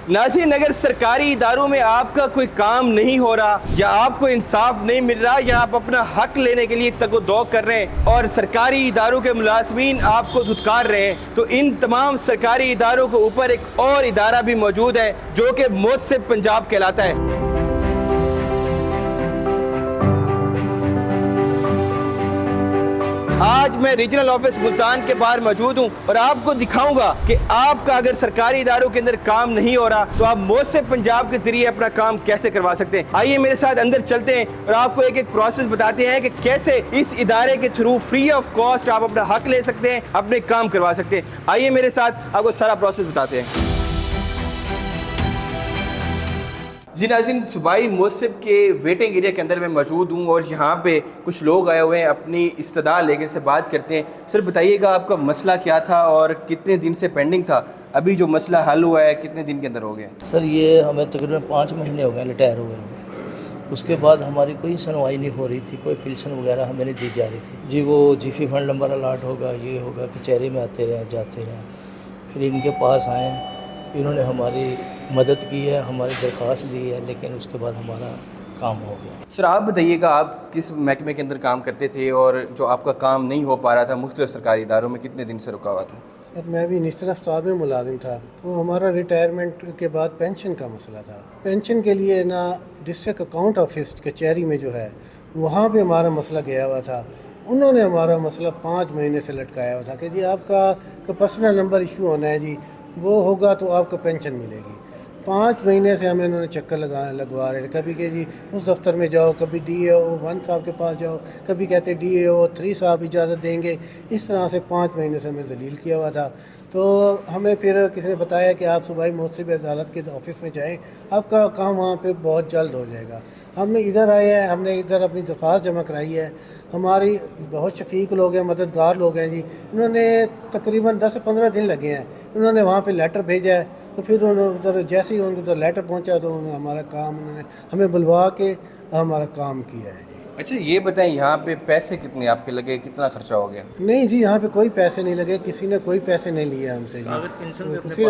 नाज़रीन, अगर सरकारी इदारों में आपका कोई काम नहीं हो रहा या आपको इंसाफ नहीं मिल रहा या आप अपना हक लेने के लिए तगो-दो कर रहे हैं और सरकारी इदारों के मुलाजमीन आपको धुतकार रहे हैं, तो इन तमाम सरकारी इदारों के ऊपर एक और इदारा भी मौजूद है जो कि मोहतसिब पंजाब कहलाता है। आज मैं रीजनल ऑफिस मुल्तान के बाहर मौजूद हूँ और आपको दिखाऊंगा कि आपका अगर सरकारी इदारों के अंदर काम नहीं हो रहा तो आप मोहतसिब पंजाब के जरिए अपना काम कैसे करवा सकते हैं। आइए मेरे साथ अंदर चलते हैं और आपको एक एक प्रोसेस बताते हैं कि कैसे इस इदारे के थ्रू फ्री ऑफ कॉस्ट आप अपना हक ले सकते हैं, अपने काम करवा सकते हैं। आइए मेरे साथ आपको सारा प्रोसेस बताते हैं। जी नाज़रीन, सूबाई मोहतसिब के वेटिंग एरिया के अंदर मैं मौजूद हूँ और यहाँ पे कुछ लोग आए हुए हैं, अपनी इस्तदा लेकर से बात करते हैं। सर बताइएगा, आपका मसला क्या था और कितने दिन से पेंडिंग था? अभी जो मसला हल हुआ है कितने दिन के अंदर हो गया? सर ये हमें तकरीबन 5 महीने हो गए रिटायर हुए। उसके बाद हमारी कोई सुनवाई नहीं हो रही थी, कोई पेंशन वगैरह हमें नहीं दी जा रही थी। जी वो जीफी फंड नंबर अलाट होगा, ये होगा, कचहरी में आते रहे जाते रहे। फिर इनके पास आए, इन्होंने हमारी मदद की है, हमारी दरख्वास्त ली है, लेकिन उसके बाद हमारा काम हो गया। सर आप बताइएगा, आप किस महकमे के अंदर काम करते थे और जो आपका काम नहीं हो पा रहा था मुख्तलिफ सरकारी इदारों में, कितने दिन से रुका हुआ था? सर मैं भी निश्चित अफ्तार में मुलाजिम था, तो हमारा रिटायरमेंट के बाद पेंशन का मसला था। पेंशन के लिए ना डिस्ट्रिक्ट अकाउंट ऑफिस कचहरी में जो है वहाँ पे हमारा मसला गया हुआ था। उन्होंने हमारा मसला 5 महीने से लटकाया हुआ था कि जी आपका पर्सनल नंबर इशू होना है, जी वो होगा तो आपको पेंशन मिलेगी। 5 महीने से हमें उन्होंने चक्कर लगवा रहे थे। कभी कि जी उस दफ्तर में जाओ, कभी DAO 1 साहब के पास जाओ, कभी कहते DAO 3 साहब इजाज़त देंगे। इस तरह से 5 महीने से हमें ज़लील किया हुआ था। तो हमें फिर किसी ने बताया कि आप सूबाई मोहतसिब अदालत के ऑफ़िस में जाएं, आपका काम वहाँ पे बहुत जल्द हो जाएगा। हम इधर आए हैं, हमने इधर अपनी दरख्वास्त जमा कराई है। हमारी बहुत शफीक लोग हैं, मददगार लोग हैं जी। इन्होंने तकरीबन 10 से 15 दिन लगे हैं। इन्होंने वहाँ पे लेटर भेजा है, तो फिर उन्होंने जैसे ही उनको लेटर पहुँचा तो उन्होंने हमारा काम उन्होंने हमें बुलवा के हमारा काम किया है जी। अच्छा ये बताएं, यहाँ पे पैसे कितने आपके लगे, कितना खर्चा हो गया? नहीं जी, यहाँ पे कोई पैसे नहीं लगे, किसी ने कोई पैसे नहीं लिए हमसे जी। किसी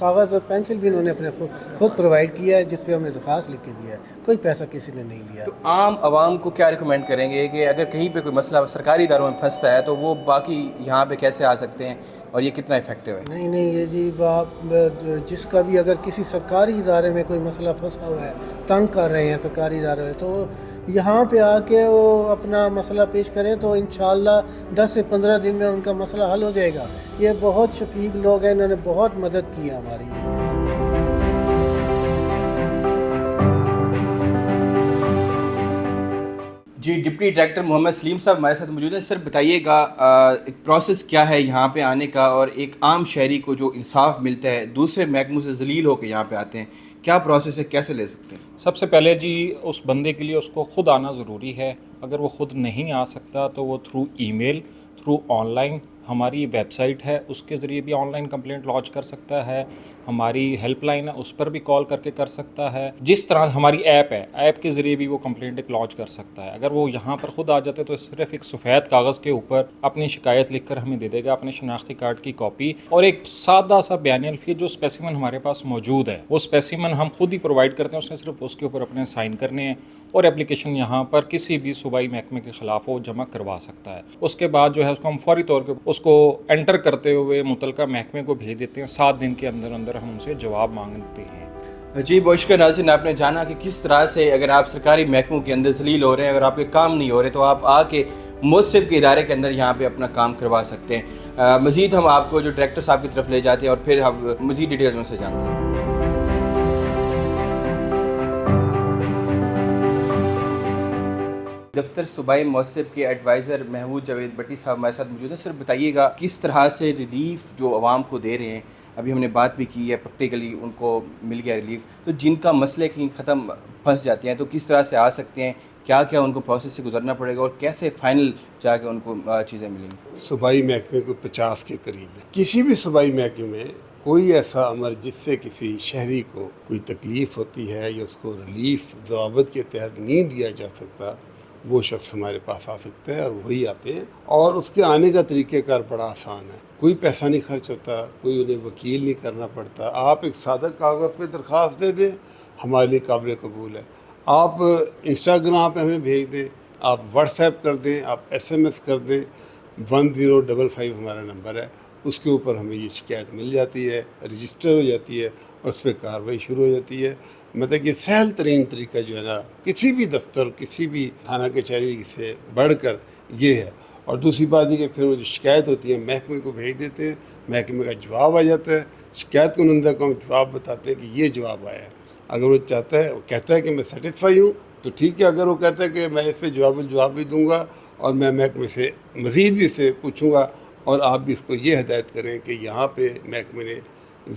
कागज़ और पेंसिल भी उन्होंने अपने खुद प्रोवाइड किया है, जिस पे हमने दरख्वास्त लिख के दिया है। कोई पैसा किसी ने नहीं लिया। तो आम आवाम को क्या रिकमेंड करेंगे कि अगर कहीं पे कोई मसला सरकारी इदारों में फंसता है तो वो बाकी यहाँ पे कैसे आ सकते हैं और ये कितना इफेक्टिव है? नहीं ये जी जिसका भी अगर किसी सरकारी इदारे में कोई मसला फंसा हुआ है, तंग कर रहे हैं सरकारी इदारे में, तो यहाँ पे आके वो अपना मसला पेश करें तो इंशाअल्लाह 10 से 15 दिन में उनका मसला हल हो जाएगा। ये बहुत शफीक लोग हैं, इन्होंने बहुत मदद की है हमारी। जी डिप्टी डायरेक्टर मोहम्मद सलीम साहब हमारे साथ मौजूद हैं। सर बताइएगा, एक प्रोसेस क्या है यहाँ पे आने का और एक आम शहरी को जो इंसाफ मिलता है, दूसरे महकमों से जलील होकर यहाँ पे आते हैं, क्या प्रोसेस है, कैसे ले सकते हैं? सबसे पहले जी उस बंदे के लिए उसको ख़ुद आना ज़रूरी है। अगर वो ख़ुद नहीं आ सकता तो वो थ्रू ईमेल, थ्रू ऑनलाइन, हमारी वेबसाइट है उसके ज़रिए भी ऑनलाइन कंप्लेंट लॉन्च कर सकता है। हमारी हेल्पलाइन है उस पर भी कॉल करके कर सकता है। जिस तरह हमारी ऐप है, ऐप के ज़रिए भी वो कंप्लेंट एक लॉन्च कर सकता है। अगर वो यहाँ पर ख़ुद आ जाते तो सिर्फ एक सफ़ेद कागज़ के ऊपर अपनी शिकायत लिखकर हमें दे देगा, अपने शनाख्ती कार्ड की कॉपी और एक सादा सा बयान अल्फी। जो स्पेसिमन हमारे पास मौजूद है वो स्पेसिमन हम खुद ही प्रोवाइड करते हैं, उसने सिर्फ उसके ऊपर अपने साइन करने हैं और एप्लीकेशन यहाँ पर किसी भी सूबाई महकमे के ख़िलाफ़ वो जमा करवा सकता है। उसके बाद जो है उसको हम फौरी तौर पर उसको एंटर करते हुए मुतलका महकमे को भेज देते हैं। 7 दिन के अंदर अंदर हम उनसे जवाब मांगते हैं। जी बहुत शुक्रिया नाज़रीन, आपने जाना कि किस तरह से अगर आप सरकारी महकमों के अंदर जलील हो रहे हैं, अगर आपके काम नहीं हो रहे तो आप आके मोहतसिब के इदारे के अंदर यहाँ पे अपना काम करवा सकते हैं। मज़ीद हम आपको जो डायरेक्टर साहब की तरफ ले जाते हैं और फिर हम मज़ीद डिटेल्स उनसे जानते हैं। दफ्तर सूबाई मोहतसिब के एडवाइज़र महमूद जावेद भट्टी साहब हमारे साथ मौजूद हैं। सर बताइएगा, किस तरह से रिलीफ जो आवाम को दे रहे हैं, अभी हमने बात भी की है, प्रैक्टिकली उनको मिल गया रिलीफ, तो जिनका मसले की ख़त्म फंस जाते हैं तो किस तरह से आ सकते हैं, क्या क्या उनको प्रोसेस से गुजरना पड़ेगा और कैसे फ़ाइनल जाके उनको चीज़ें मिलेंगी? सूबाई महकमे को 50 के करीब है। किसी भी सूबाई महकमे में कोई ऐसा अमर जिससे किसी शहरी को कोई तकलीफ़ होती है या उसको रिलीफ ज़वाबत के तहत नहीं दिया जा सकता, وہ شخص ہمارے پاس آ سکتا ہے اور وہی آتے ہیں، اور اس کے آنے کا طریقہ کار بڑا آسان ہے، کوئی پیسہ نہیں خرچ ہوتا، کوئی انہیں وکیل نہیں کرنا پڑتا۔ آپ ایک سادہ کاغذ پہ درخواست دے دیں، ہمارے لیے قابل قبول ہے۔ آپ انسٹاگرام پہ ہمیں بھیج دیں، آپ واٹس ایپ کر دیں، آپ ایس ایم ایس کر دیں، 1055 ہمارا نمبر ہے، اس کے اوپر ہمیں یہ شکایت مل جاتی ہے، رجسٹر ہو جاتی ہے اور اس پہ کارروائی شروع ہو جاتی ہے۔ مطلب کہ سہل ترین طریقہ جو ہے نا کسی بھی دفتر، کسی بھی تھانہ کچہری سے بڑھ کر یہ ہے۔ اور دوسری بات یہ کہ پھر وہ جو شکایت ہوتی ہے محکمے کو بھیج دیتے ہیں، محکمے کا جواب آ جاتا ہے، شکایت کنندہ کو ہم جواب بتاتے ہیں کہ یہ جواب آیا ہے۔ اگر وہ چاہتا ہے، وہ کہتا ہے کہ میں سیٹسفائی ہوں تو ٹھیک ہے، اگر وہ کہتا ہے کہ میں اس پہ جواب بھی دوں گا اور میں محکمے سے مزید بھی اسے پوچھوں گا، اور آپ بھی اس کو یہ ہدایت کریں کہ یہاں پہ محکمے نے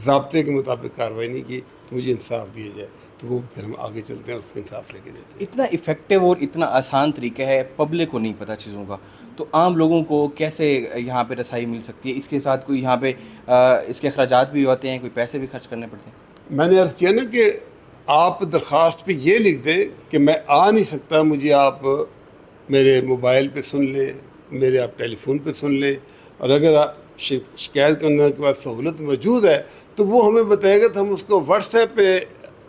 ضابطے کے مطابق کارروائی نہیں کی تو مجھے انصاف دیا جائے، تو وہ پھر ہم آگے چلتے ہیں اور اس کو انصاف لے کے دیتے ہیں۔ اتنا افیکٹو اور اتنا آسان طریقہ ہے، پبلک کو نہیں پتہ چیزوں کا، تو عام لوگوں کو کیسے یہاں پہ رسائی مل سکتی ہے؟ اس کے ساتھ کوئی یہاں پہ اس کے اخراجات بھی ہوتے ہیں، کوئی پیسے بھی خرچ کرنے پڑتے ہیں؟ میں نے عرض کیا نا کہ آپ درخواست پہ یہ لکھ دیں کہ میں آ نہیں سکتا، مجھے آپ میرے موبائل پہ سن لیں، میرے آپ ٹیلی فون پہ سن لیں، اور اگر شکایت کرنے کے بعد سہولت موجود ہے تو وہ ہمیں بتائے گا تو ہم اس کو واٹس ایپ پہ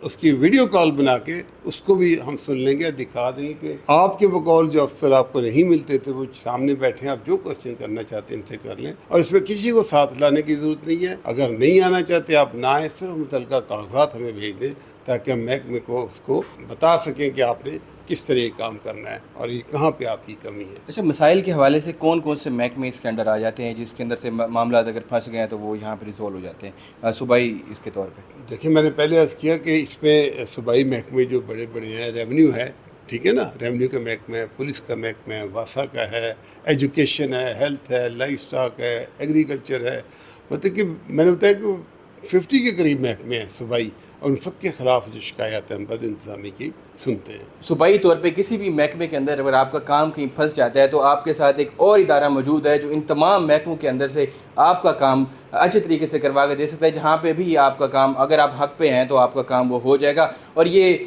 اس کی ویڈیو کال بنا کے اس کو بھی ہم سن لیں گے، دکھا دیں گے کہ آپ کے بقول جو افسر آپ کو نہیں ملتے تھے وہ سامنے بیٹھے ہیں، آپ جو کوسچن کرنا چاہتے ہیں ان سے کر لیں، اور اس میں کسی کو ساتھ لانے کی ضرورت نہیں ہے۔ اگر نہیں آنا چاہتے آپ نہ آئیں، صرف متعلقہ کاغذات ہمیں بھیج دیں تاکہ ہم محکمے کو اس کو بتا سکیں کہ آپ نے کس طرح یہ کام کرنا ہے اور یہ کہاں پہ آپ کی کمی ہے۔ اچھا، مسائل کے حوالے سے کون کون سے محکمے اس کے انڈر آ جاتے ہیں جس کے اندر سے معاملات اگر پھنس گئے ہیں تو وہ یہاں پہ ریزولو ہو جاتے ہیں صوبائی اس کے طور پہ؟ دیکھیں، میں نے پہلے عرض کیا کہ اس میں صوبائی محکمے جو بڑے بڑے ہیں، ریونیو ہے، ٹھیک ہے نا، ریونیو کا محکمہ ہے، پولیس کا محکمہ ہے، واسا کا ہے، ایجوکیشن ہے، ہیلتھ ہے، لائف سٹاک ہے، ایگریکلچر ہے، مطلب کہ میں نے بتایا کہ 50 کے قریب محکمے ہیں صوبائی، اور ان سب کے خلاف جو شکایات ہیں ہم بد انتظامی کی سنتے ہیں۔ صوبائی طور پہ کسی بھی محکمے کے اندر اگر آپ کا کام کہیں پھنس جاتا ہے تو آپ کے ساتھ ایک اور ادارہ موجود ہے جو ان تمام محکموں کے اندر سے آپ کا کام اچھے طریقے سے کروا کے دے سکتا ہے، جہاں پہ بھی آپ کا کام، اگر آپ حق پہ ہیں تو آپ کا کام وہ ہو جائے گا۔ اور یہ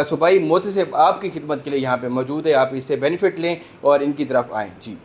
صوبائی محتسب آپ کی خدمت کے لیے یہاں پہ موجود ہے، آپ اس سے بینیفٹ لیں اور ان کی طرف آئیں۔ جی